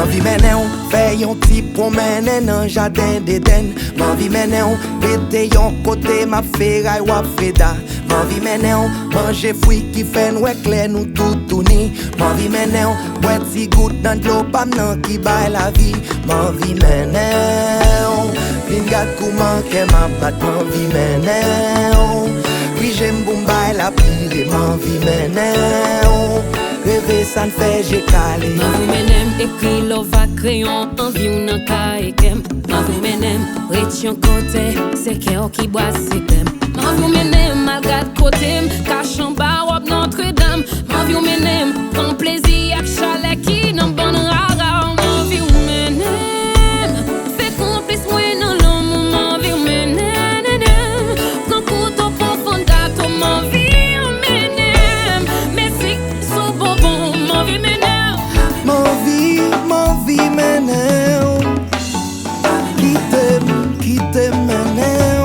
M'envie mener on fait yon ti promène dans jardin d'Éden. M'envie mener on pété yon côté ma ferraille ou freda. M'envie mener on manger fruit qui fait nous éclair nous tout ni. M'envie mener on boire ti goutte dans de l'eau pas nan qui baille la vie. M'envie mener on vin gade comment que m'a bat. M'envie mener on oui j'aime boumbaille la pire. M'envie mener on rêver ça ne fait j'ai calé. M'envie menem écrit l'ova crayon envie ou nan ka ekem. M'envie menem retien côté c'est cœur qui boit c'est thème. M'envie menem malgré côté cache en bas robe Notre-Dame. M'envie menem prend plaisir avec chalet qui nan bonne rara. M'envie menem fait complice moi dans l'homme. M'envie menem prend couteau profond gâteau. M'envie menem mais si so bonbon. M'envie menem M'envie mener quitte mener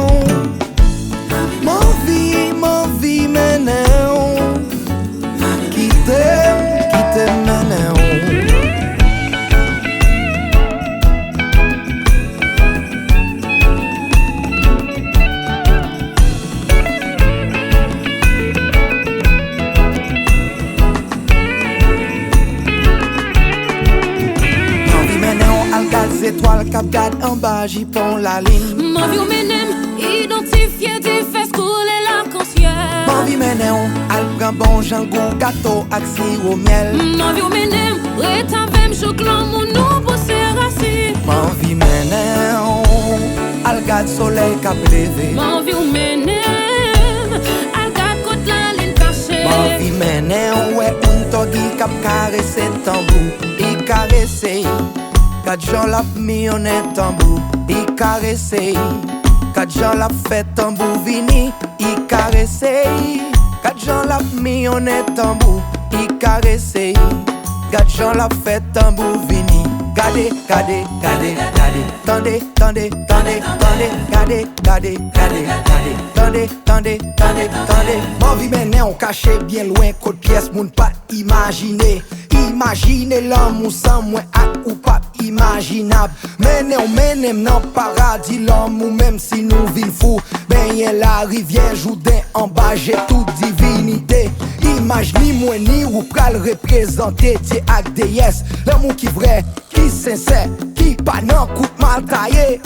M'envie mener quitte mener étoiles cap garde en bas, j'y pon la ligne. M'envie menem identifier des fesses couler l'arc-en-ciel. M'envie menem al prend bon jango gâteau ak sirop miel. M'envie menem retavem choclan mon nou bosse rassi. M'envie menem al garde soleil cap levé. M'envie menem al garde côte la ligne cachée. M'envie menem ouais un togi cap caresse tambou, i caresse. Quatre gens la mis on est tambour, i caresse. Quatre gens la fait tambour vini, i caresse. Quatre gens la mis on est tambour, i caresse. Quatre gens la fait tambour vini. Gade, gade, gade, gade. Tendez, tendez, tendez, tendez. Gade, gade, gade, gade. Tendez, tendez, tendez, tendez. M'envie mener on caché bien loin, côte pièce moun pas imaginer. Imaginez l'homme sans moi ou pas imaginable. Menem nan paradis l'homme ou même si nous vin fou. Ben y'a la rivière Jourdain en bas j'ai toute divinité. Image ni moi ni ou pral représenter Dieu ak déesse. L'amour qui vrai, qui sincère, qui pas nan coup mal taillé.